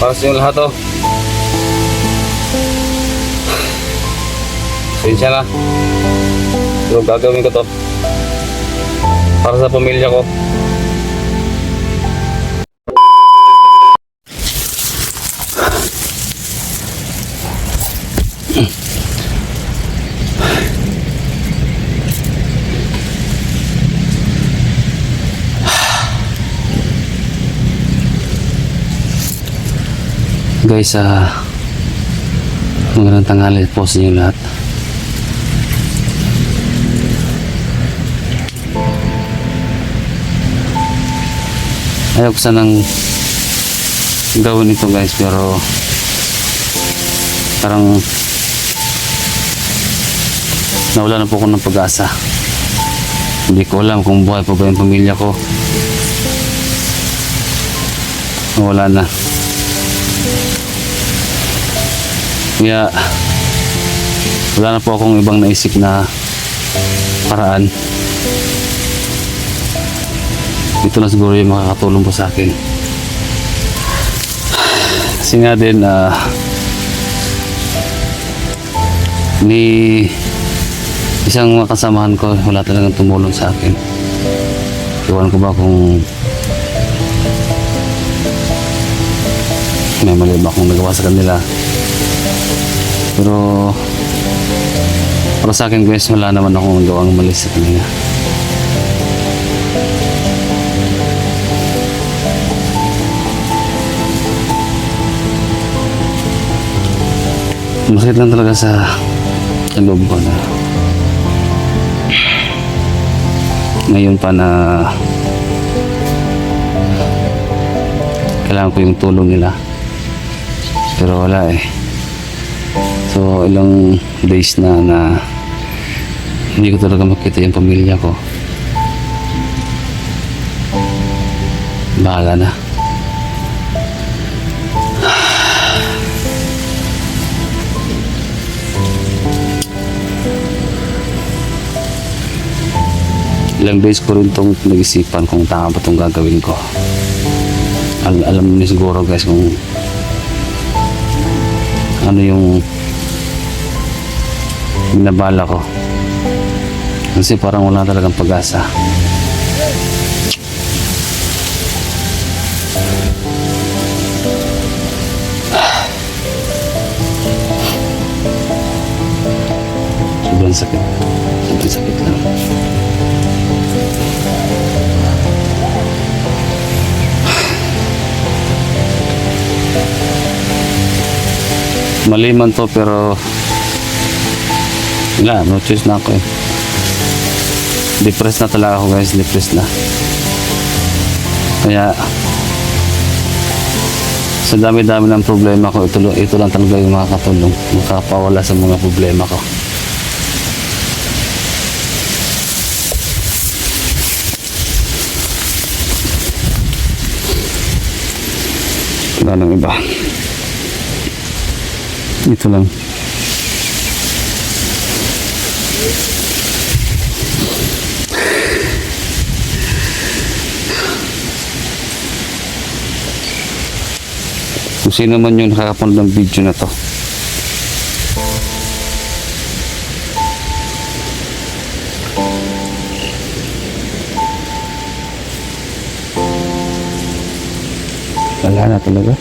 Para sa inyo lahat to. Pasensya na. Pero gagawin ko to para sa pamilya ko. Guys, magandang tanghali po sa inyo lahat. Ayaw ko sanang gawin ito guys, pero parang nawala na po ako ng pag-asa. Hindi ko alam kung buhay pa ba yung pamilya ko. Nawala na. Kaya wala na po akong ibang naisip na paraan. Ito na siguro yung makakatulong po sa akin. Kasi nga din ni isang makasamahan ko wala talagang tumulong sa akin. Iwan ko ba kung may mali ba akong nagawa sa kanila. Pero para sa akin guys, wala naman akong gawang mali sa kanila. Masakit lang talaga sa loob ko na ngayon pa na kailangan ko yung tulong nila, pero wala eh. So ilang days na hindi ko talaga makita yung pamilya ko. Bahala na. Ilang days ko rin itong nag-isipan kung tama ba itong gagawin ko. Alam niyo siguro guys kung ano yung binabala ko, kasi parang wala talagang pag-asa. Sobrang sakit. Sobrang sakit lang. Mali man to, pero wala, no choice na ako eh. Depressed na talaga ako guys, depressed na. Kaya sa dami-dami ng problema ko, ito lang talaga yung makakatulong, makakapawala sa mga problema ko. Wala nang iba. Ito lang. Kung sino man yung nakakapanood ng video na to, wala na talaga.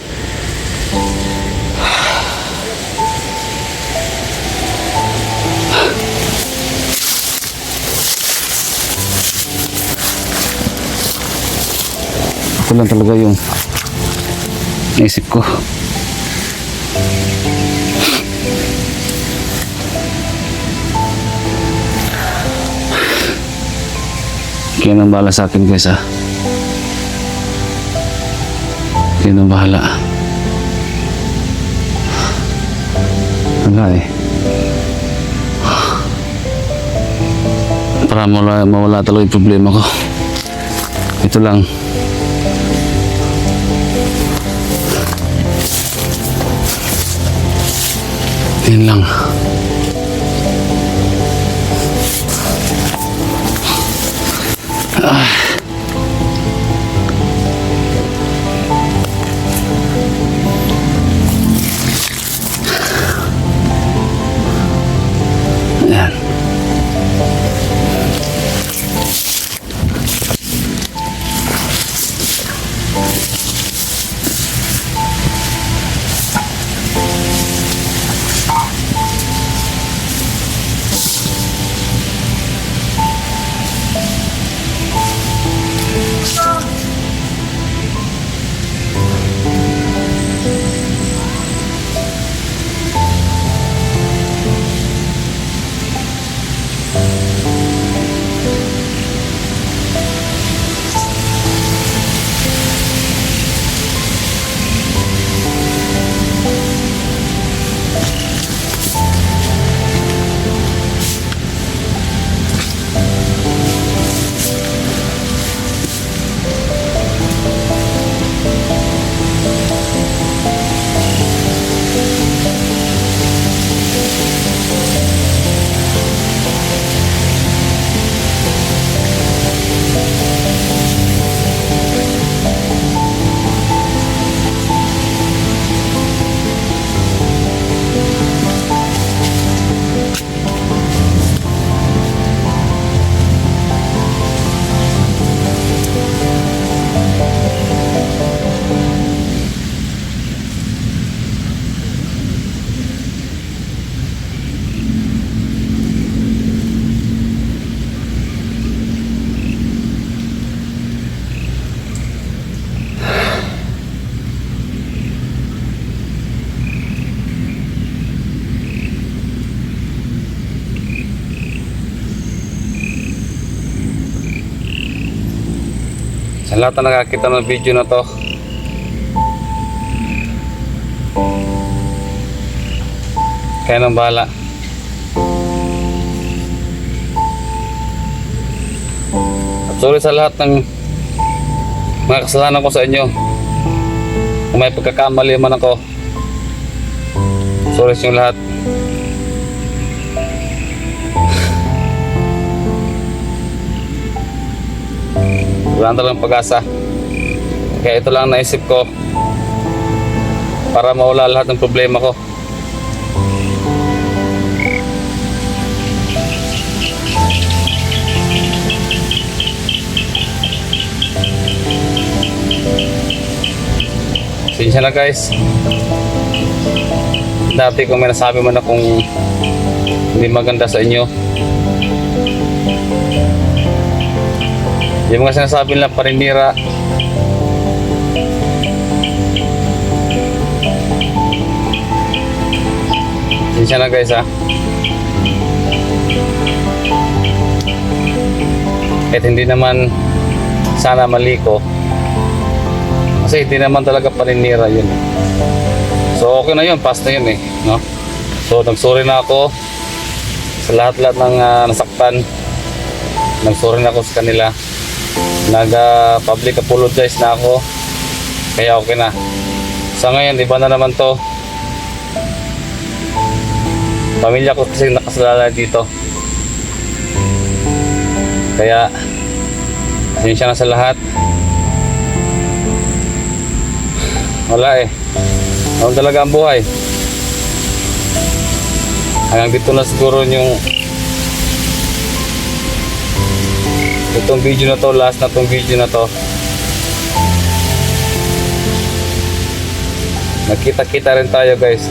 Ito lang talaga yung naisip ko. Kaya nang bahala sa akin guys ha. Kaya nang bahala. Wala eh. Para mawala talaga yung problema ko. Ito lang. Yan lang. Sa lahat na nakakita ng video na to, kaya nang bahala. At sorry sa lahat ng mga kasalanan ko sa inyo. Kung may pagkakamali man ako, sorry sa inyo lahat. Wala talagang pag-asa. Kaya ito lang naisip ko para mawala lahat ng problema ko. Sinsya na guys. Dati kung may nasabi man akong hindi maganda sa inyo, yung mga sinasabi nila paninira, sinsya na guys ha. Kahit hindi naman sana mali ko, kasi hindi naman talaga paninira yun. So okay na yun, pass na yun eh, no? So nagsorry na ako sa lahat-lahat ng nasaktan. Nagsorry na ako sa kanila. Nag-public apologize na ako. Kaya okay na. Sa ngayon, iba na naman to. Pamilya ko kasi nakasalala dito. Kaya pasensya na sa lahat. Wala eh. Ano talaga ang buhay. Hanggang dito na siguro yung itong video na to, last na tong video na to. Nagkita-kita rin tayo guys.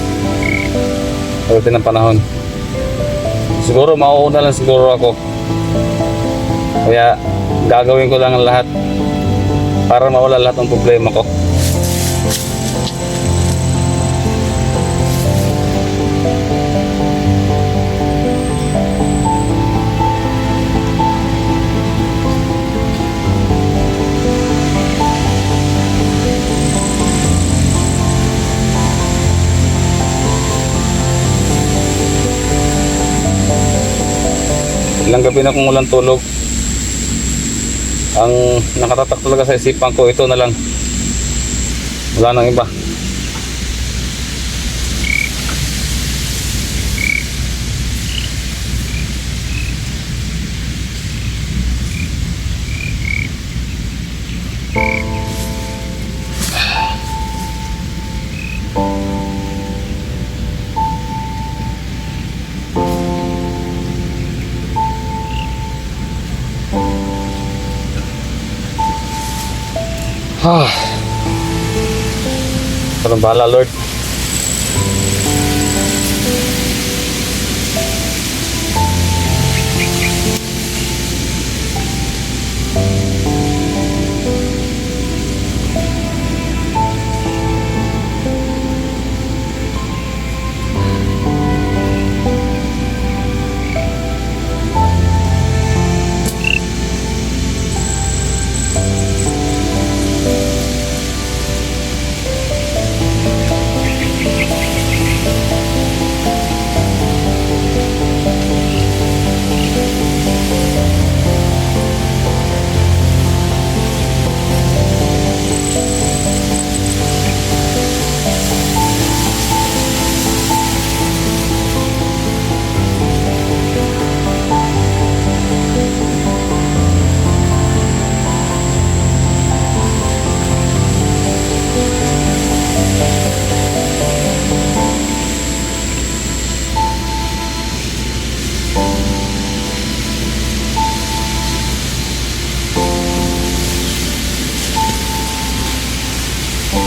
Pagdating ng panahon. Siguro mauuna lang siguro ako. Kaya gagawin ko lang ang lahat para mawala lahat ng problema ko. Ilang gabi na kung walang tulog. Ang nakatatak talaga sa isipan ko, ito na lang. Wala nang iba. Parang bahala Lord.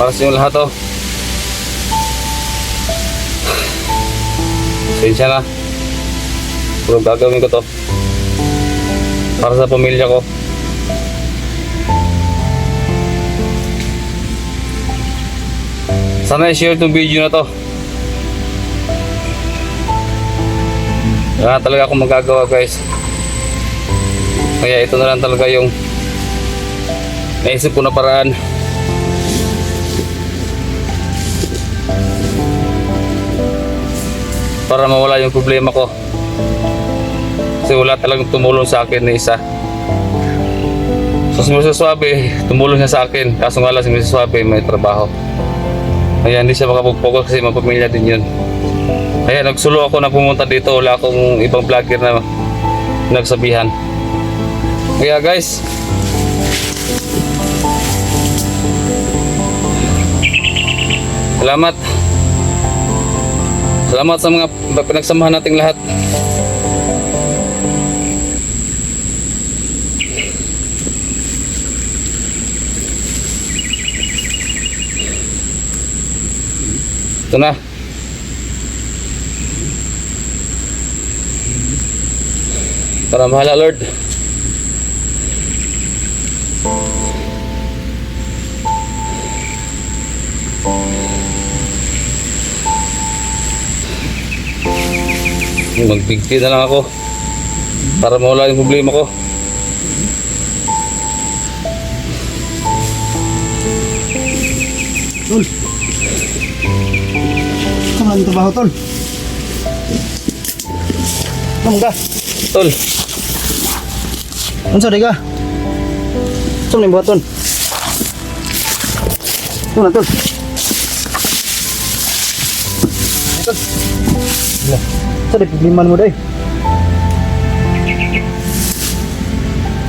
Para sa inyo lahat to. Pasensya na. Pero gagawin ko to para sa pamilya ko. Sana i-share itong video na to. Wala talaga akong magagawa guys. Kaya ito na lang talaga yung naisip ko na paraan. Para mawala yung problema ko. Kasi wala talagang tumulong sa akin na isa. So si Mrs. Suabe, tumulong siya sa akin. Kaso nga lang si Mrs. Suabe may trabaho. Kaya hindi siya makapag-focus kasi mapamilya din yun. Kaya nagsulo ako na pumunta dito. Wala akong ibang vlogger na nagsabihan. Kaya guys, salamat. Salamat sa mga pinagsamahan nating lahat. Ito na. Para mahala Lord. Magbigti na lang ako para mawala yung problema ko. Tol. Saan ang trabaho, Tol? Saan ka? Tol, Ano sa ka? Saan yung buhaton? Saan na, Tol? Tol. Saan yung problema mo dahi?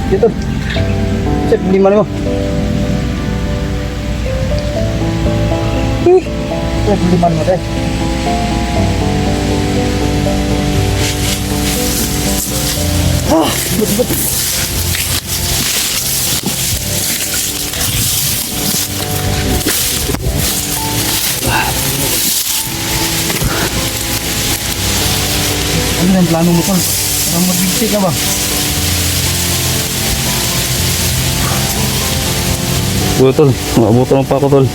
Dito. Saan yung problema mo? Saan yung problema mo dahi? But. Ano yung plano mo, Tol? Parang magbigti ka ba? Tol, maabutan pa ako Tol.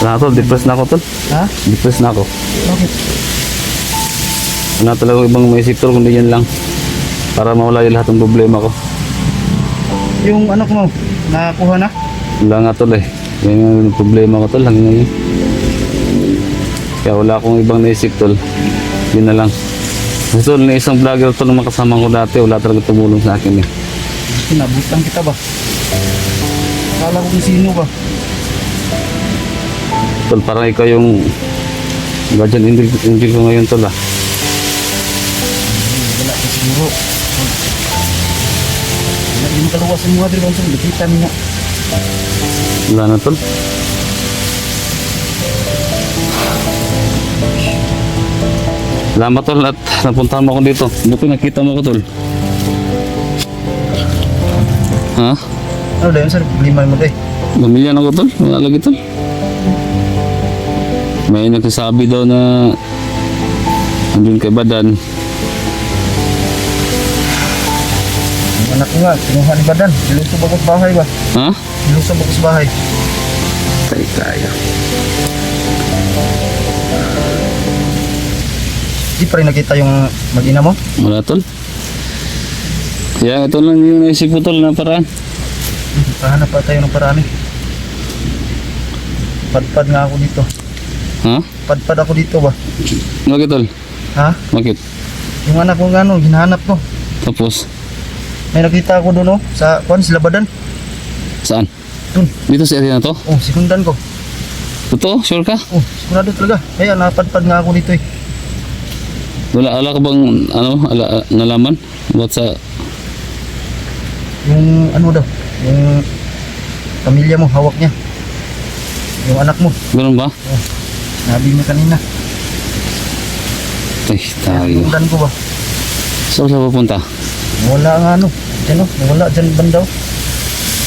Wala Tol, depressed na ako Tol. Ha? Depressed na ako. Bakit? Wala talaga ibang maisip Tol kundi yan lang. Para mawala yung lahat ng problema ko. Yung anak mo, nakakuha na? Wala nga Tol eh. Yan yung problema ko Tol hanggang ngayon. Kaya wala akong ibang naisip Tol. Yun na lang. Kasi Tol, na isang vlogger Tol na makasama ko dati, wala talaga tumulong sa akin eh. Sinabutan kita ba? Akala ko kung sino ba? Tol, parang ikaw yung guardian angel ko ngayon Tol ah. Wala ka siguro. Wala din makaluwasan mo Adri Bangsa. Nakita niya. Wala na Tol. Salamat Tol at napuntahan mo ako dito. Buti nakita mo ako Tol. Ha? Ano dahil sir? Lima mo dahi. Pamilya na ko Tol. Wala lagi Tol. May nagsasabi daw na andun kay Badan. Yung anak ko nga, kinuha ni Badan. Iluso ba ko sa bahay ba? Ha? Iluso ba ko sa bahay? Kaya. Di pa rin nakita yung mag-ina mo? Wala Tol. Kaya ito lang yung naisip ko Tol na paraan. Kahanap pa tayo ng paraan eh. Padpad nga ako dito. Ha? Padpad ako dito ba? Bakit Tol? Ha? Bakit? Yung anak ko nga no, hinahanap ko. Tapos, May nakita ako doon oh, sa kwan, sila Badan. saan? Doon. Dito sa area na to? Oh, sikundan ko. Totoo? Sure ka? Oh, sigurado talaga. Kaya napadpad nga ako dito eh. Ala ka bang nalaman? About sa Yung ano daw, yung pamilya mo, hawak niya. Yung anak mo, ganun ba? sabi mo kanina. Ay, tayo. Sikundan ko ba? Saan siya pupunta? Wala nga ano, dyan oh, wala dyan bandaw.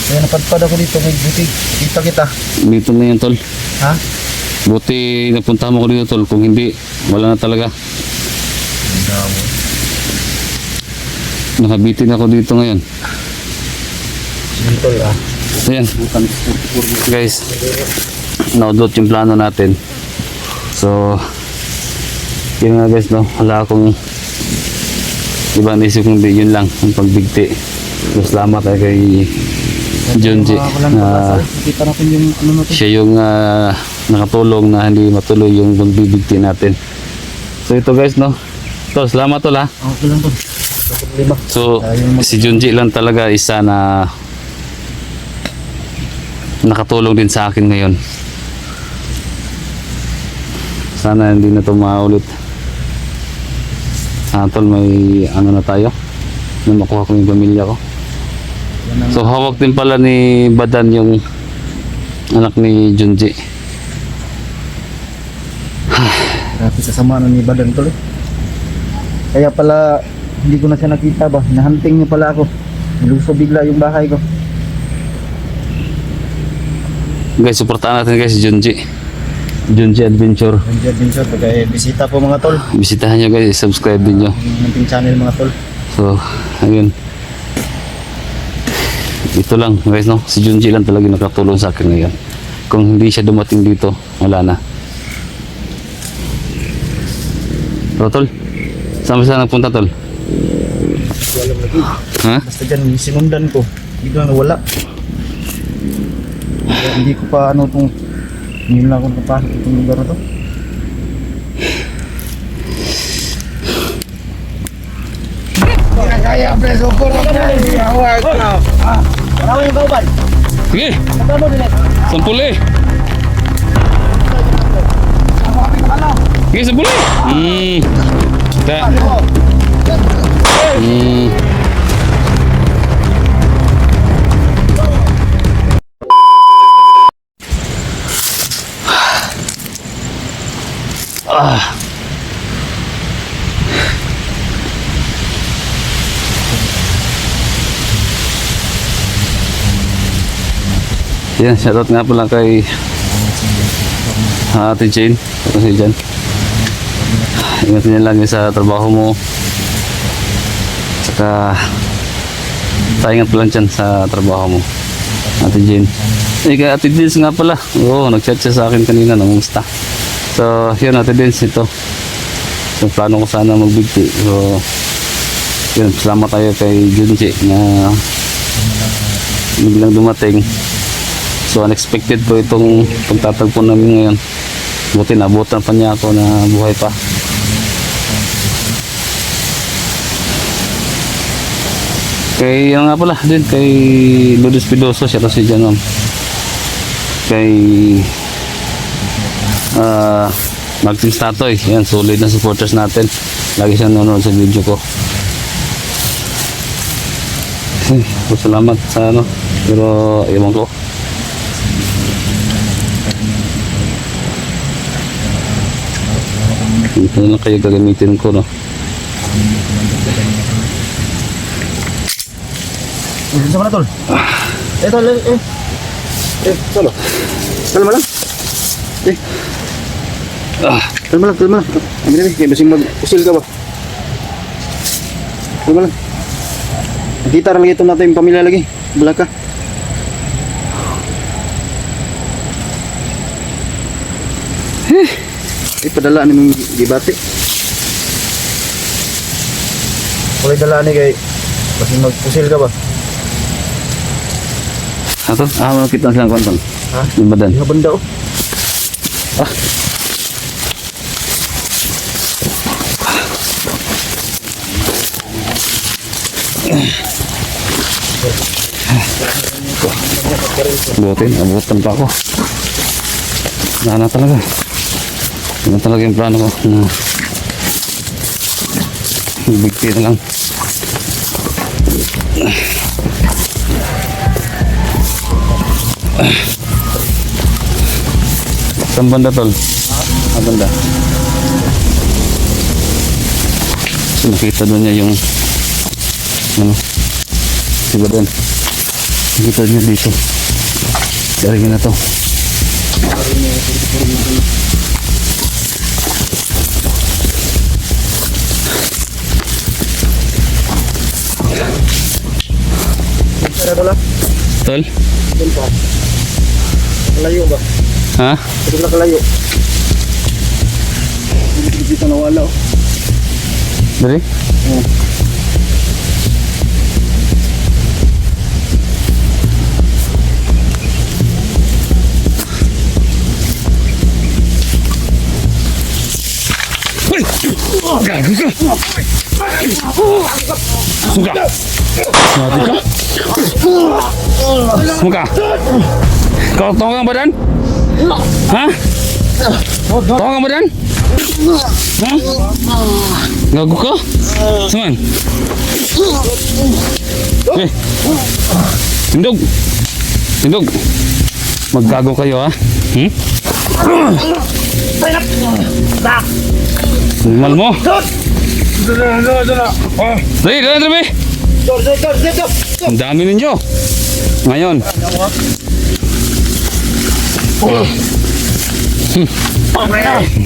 Kaya napadpad ako dito, may buti. Kita kita. Dito na yan Tol. Ha? Buti napunta mo ko dito Tol. Kung hindi, wala na talaga. Bandaw. Nakabitin ako dito ngayon. Dito ah. Ayan. Guys, naudot yung plano natin. So, yun nga guys, no? Wala akong ibang naisip kundi yun lang, ang pagbigti. Salamat tayo kay Junji Walang na pag-asa. Kita natin yung ano natin. siya yung nakatulong na hindi matuloy yung pagbibigti natin. So ito guys, no? Tol, salamat tol ha. Okay lang to. Sa problema. So si Junji lang talaga isa na nakatulong din sa akin ngayon. Sana hindi na ito maulit. Tol, may ano na tayo na makuha ko yung pamilya ko. Yan ang So hawak din pala ni Badan yung anak ni Junji. grabe kasama na ni Badan tol. Kaya pala hindi ko na siya nakita ba. Nahunting niya pala ako. Niluso bigla yung bahay ko. Guys, supportahan natin guys si Junji. Junji Adventure. Hindi adventure kaya bisita po mga tol. Bisitahan nyo guys, subscribe din nyo. Ang ating channel mga tol. So, ayun. Ito lang guys, no? Si Junji lang talaga nakatulong sa akin ngayon. Kung hindi siya dumating dito, wala na. So, tol, saan ba siya nagpunta, tol? Walang lagi. Ha? Basta dyan sinundan ko. Biglang nawala. Kaya hindi ko pa ano itong ngayon lang ako nakapasok itong lugar na to. Kaya preso ko na Maraming yung kauban. Sige, Magkano din eh? sampuli. Sige, sampuli. Ta. Yan, shoutout nga pala kay Ate Jane. Kasi dyan. Ingat niya lang sa trabaho mo. Saka taingat pa lang dyan sa trabaho mo. Ate Jane. Eh, kay Ate Dins nga pala. Oo, nag-chat siya sa akin kanina. Namumusta. So, yun Ate Dins ito. So, plano ko sana magbigti. So, yun, salamat tayo kay Junji na biglang dumating. So unexpected po itong pagtatagpo namin ngayon. Buti nabutan pa niya ako na buhay pa. Kay ano nga pala din kay Lourdes Pidoso, siya si dyan ma'am. Kay Martin Statoy, yan solid na supporters natin. Lagi siyang nanonood sa video ko. Salamat sa ano, pero ewan ko. Ito na lang kayo gagamitin ko, no? Sama na tol. Tol, solo. Kalma lang. Kalma lang. Amin na kaya basing mag-usil ka ba? Kalma lang. Nakita rin lagi ito natin yung pamilya lagi. Bala ka. Padala ni mong gibati. Kulay dala ni kay basing mag-usil ka ba? Ato, kita silang kontol. Ha? Yung badan. Yung benda oh. Abutan pa ako. Wala na talaga. Ano talaga yung plano ko na bigti na lang. Saan banda tol? Banda. So, nakita doon niya yung ano si Badan. Nakita niya dito. Daringin na to. Tol? Doon pa. Kalayo ba? Ha? Doon na kalayo. Dito nawala oh. Dari? Gago ka! Suka! Mati ka? Suka! Kau tahu ang badan? Ha? Tahu ang badan? Ha? Gago ka? Saan? Eh! Tindog! Tindog! Maggago kayo ha? Hmm? Mal mo? Dali, dali, dali! Ang dami ninyo! Ngayon!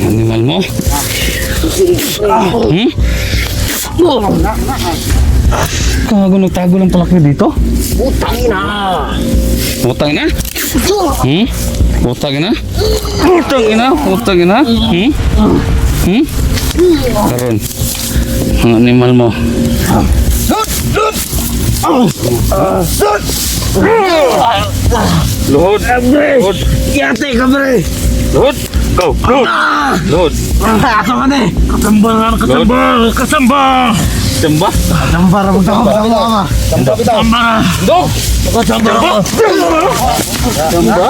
Animal mo? Hmm? Kago nagtago lang pala kayo dito? Utangin na! Utang na? Hmm? Utang na? Utang na? Utang na? Hmm? Hmm? Karon. Ang animal mo. Luhod! Luhod! Yate ka bre! Luhod! Go! Luhod! Luhod! Asa ka na eh! Kasamba! Kasamba! Kasamba! Samba? Kasamba ra magtama ka! Samba bitaw. Kasamba! Dog! Kasamba! Samba? Dog!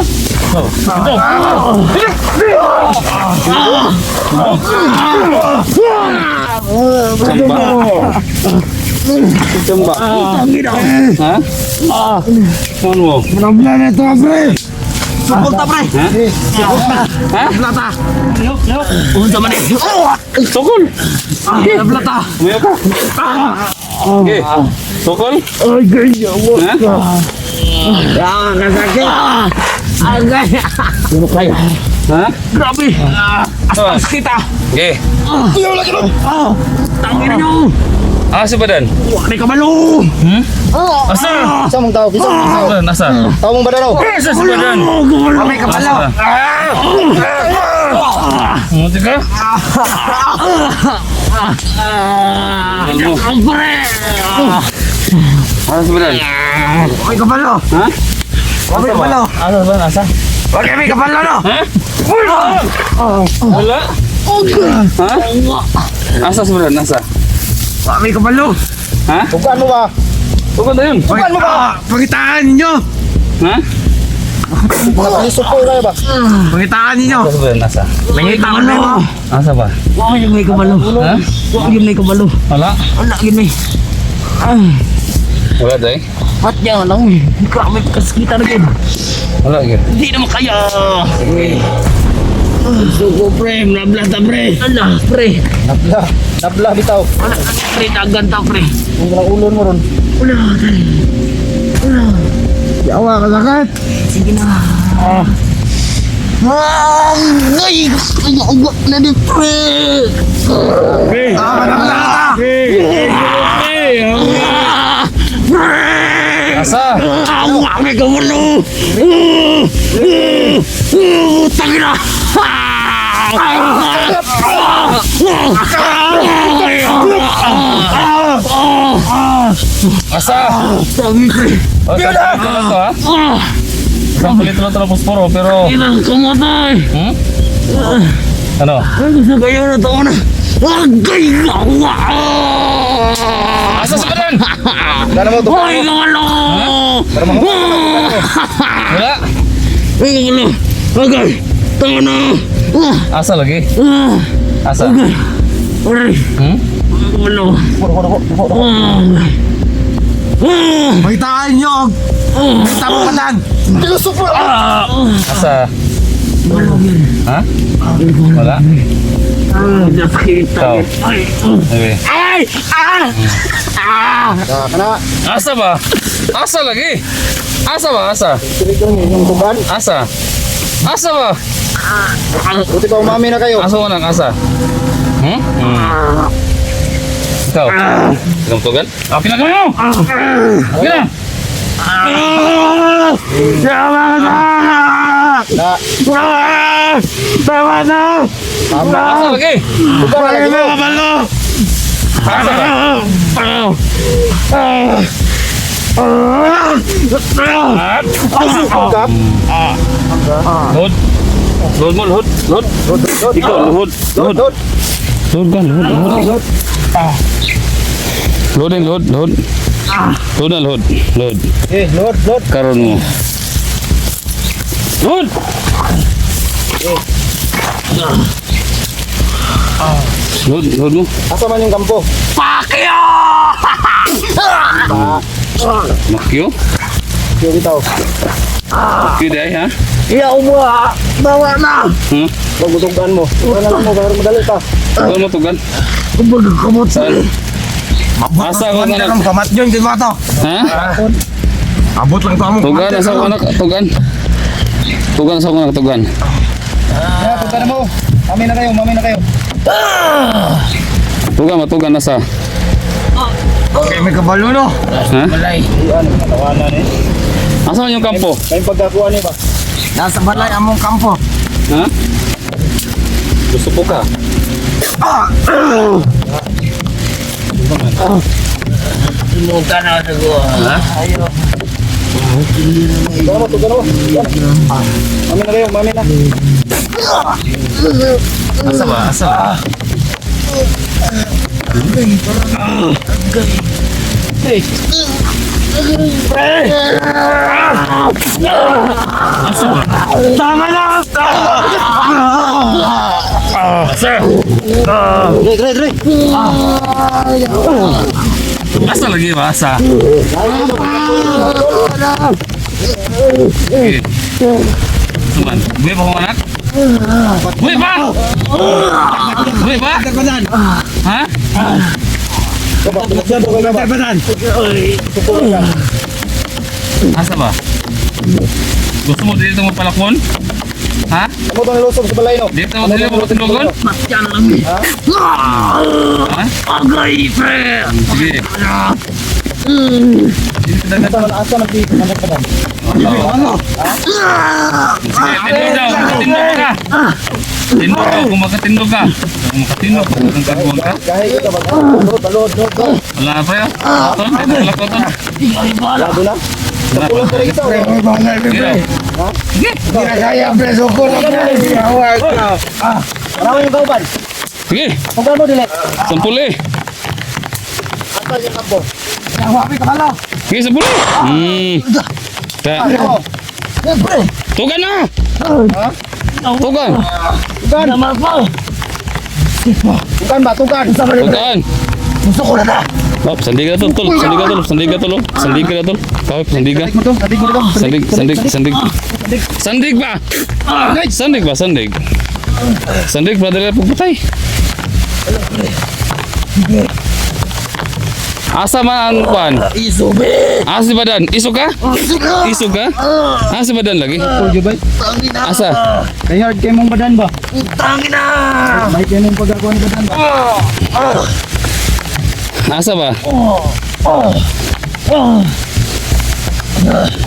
Samba? Samba? Ha? Ano mo? Manabla na ito bre! Supunta bre! Ha? Plata! Punta man eh! Sokol! Plata! Umayo ka! Okay. Sokol? Ay ganyan mo! Ha? Kasakit! Agay! Ano kaya? Ha? Grabe! Astas kita! Okay. Tangin nyo! Asa badan? Wala ka malo! Hmm? Asa? Isa mong tao, isa mong tao. Badan, asa? Tao mong badan oh. Asa si badan? Wala ka malo! Muti ka? Ano? Pre! Asa si badan? Wala ka malo! Ha? Wala ka malo! Asa ba? Asa? Wala ka malo no! Ha? Wala? Ha? Asa si badan? Asa? Wala ka malo! Ha? Tugan mo ba? Tugan na yun. Tugan mo ba? Pakitaan ninyo! Ha? Nakalisod ko na ba? Pakitaan ninyo! Asa si badan? Asa? Pakitaan mo! Asa ba? Wala yung may kabalo! Ha? Wala yung may kabalo! Wala? Wala yung may... Ay! Wala day? Ba't yan lang eh? Grabe kaskita na yun! Wala yun. Hindi naman kaya! Sugo pre, nabla ta pre! Ala, pre! Nabla. Nabla bitaw. Wala ka pre, dagan ta pre! Ang lang ulon mo ron. Wala, pre! Wala! Yawa ka sakit! Sige na! Ay! Ayaw na din pre! Pre! Nabla ta! Pre! Asa? Ang ka walo! Tangin na! Asa? Tangin pre! O, isang pulito lang to ha? Isang pulito lang to ng posporo pero... Ilang kamatay! Hmm? Ano? Ay, gusto kayo na ito na! Agay! Asa sa badan? Dala mo to. Ay, walo! Wala? Ay, walo! Agay! Tama na! Asa lagi? Asa? Agay! Aray! Hmm? Walo! Pakitaan nyo! Kita mo patan! Asa? Ha? Wala? Nakita! Ikaw? Ay! Okay. Ay! Kana. Asa ba? Asa lagi? Asa ba? Asa? Sirigang yung tugan. Asa? Asa ba? Buti pa umami na kayo. Asa mo nang asa? Hmm? Ikaw? Pinagtugan? Ah, pinagawa mo! Okay na! Tama na! Na. Tama na! Asa lagi? Tugan na lagi mo. Kabalo! Asa ba? Tugap. Lod. Lod mo, lod. Lod. Dod. Ikaw, lod. Dod. Lod. Dod. Load ka, load. Load din, load. Load na, load. Load. Load. Karon mo. Load! Load mo. Asa man yung kampo? Makyo? Yung bitaw. Makyo dahil ha? Iya umwa. Bawa na. Pagbutugan mo. Ito na lang mo, para madali pa. Ano mo tugan? Kumbaga kamot sa. Asa ko na lang. Kamat yun, di ba to? Ha? Abot lang to mo. Tugan, asa ko na tugan. Tugan, asa ko na tugan. Kaya, tugan mo. Mami na kayo. Tugan, matugan nasa. Okay, may kabalo no. Ha? Balay. Ano, natawanan eh. Asa man yung kampo? Kayong pagkakuha niya ba? Nasa balay among kampo. Ha? Gusto po ka? Tinugan na ako. Ha? Ayo. Tugan mo. Mami na. Asa ba? Tama na! Dre. Asa lagi ba? Asa? Okay. Suman. Buhay pa kong anak? Buhay pa! Ha? Asa ba? Gusto mo dito magpalakon? Ha? Ano ba nalusog sa balay no? Dito mo dito magpatulogon? Ha? Agay, pre! Sige. Dito na Asa man ka ba? Sige, tindog ka. Tindog ka, kung makatindog ka. Kung makatindog, kung magkakaguan ka. Kahit ito ba? Load. Wala pa yun. Tol, ito wala ko tol. Lado na. Wala pa. Pulong ka rin ito. Sige. Sige. Kaya preso ko na Marami yung kauban. Sige. Tugan mo dili. Sampuli. Asa yung kampo? Wapi ka pala. Sige, sampuli. Ta. Pre! Tugan na. Tugan. Tugan. Naman po! Tugan ba? Tugan. Tugan. Gusto ko na na! Hop, sandig ka tol. Sandig ka tol. Kahit sandig ka. Tarik mo to. Tarik mo to. Sandig ba? Sandig pa dala pagpatay. Asa man ang pan? Isubi! Asa si badan? Iso ka? Asa badan lagi? Pulyo ba? Tangina! Asa? Kay hard kay mong badan ba? Tangina! May kay mong pagkakuha ng badan ba? Asa ba?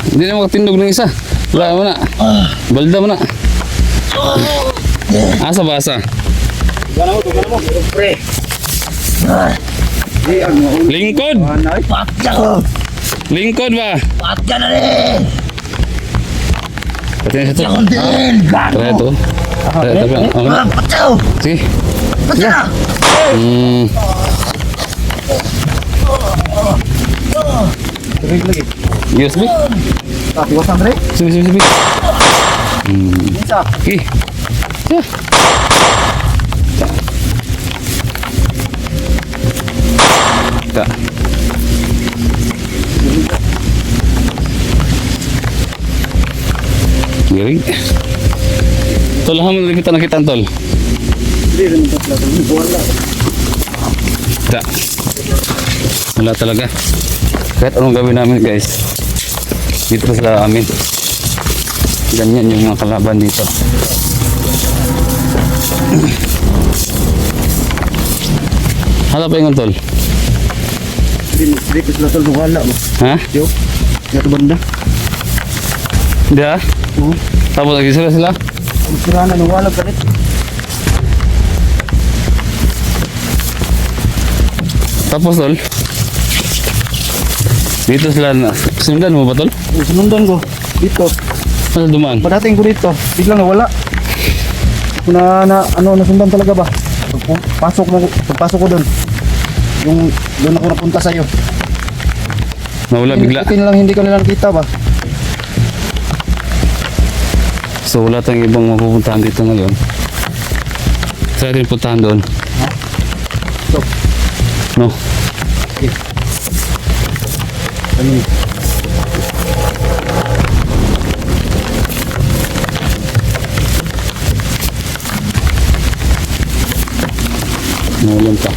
Hindi na makatindog ng isa. Wala mo na. Balda mo na. Asa ba? Tugan mo. Pre! Di ano. Lingkod! Patya ko! Lingkod ba? Patya na rin! Pati na siya to. Patya ko din! Gago! Tara ito. Patya ko! Sige. Patya na! Lagi. USB? Tiwasan Dre. Sige. Isa. Sige. Ta. Giring. Tol, hamon lagi kita nakita tol. Hindi rin ito pala. Wala. Ta. Wala talaga. Kahit anong gawin namin guys. Dito sa amin. Ganyan yung mga kalaban dito. Hala pa yung tol. Hindi ko sila tol. Wala mo. Ha? Yo. Yato banda. Hindi ha? Tapos lagi sila. Sira na nung wala kalit. Tapos tol. Dito sila na. Sinundan mo ba tol? Sinundan ko. Dito. Ano dumaan? Padating ko dito. Biglang nawala. Nasundan talaga ba? Pagpasok ko doon, doon ako napunta sa'yo. Nawala bigla. Initin lang, hindi ko nilang kita ba? So wala tayong ibang mapupuntahan dito ngayon. Try rin puntahan doon. So, No? ano yun? Nawalan pa.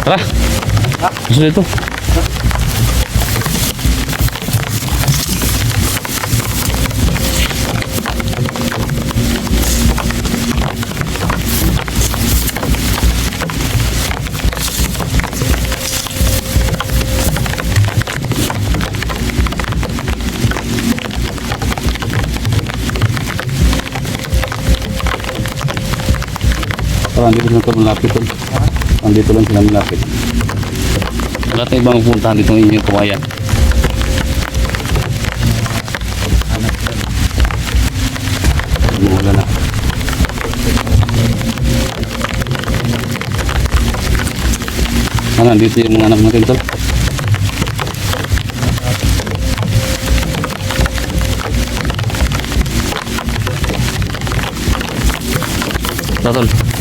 Tara! Gusto dito. Parang dito lang ito malapit. Andito lang sila malapit. Wala tayong ibang puntahan dito ng inyong kawayan. Wala na. Dito yung mga anak natin tol. Tol.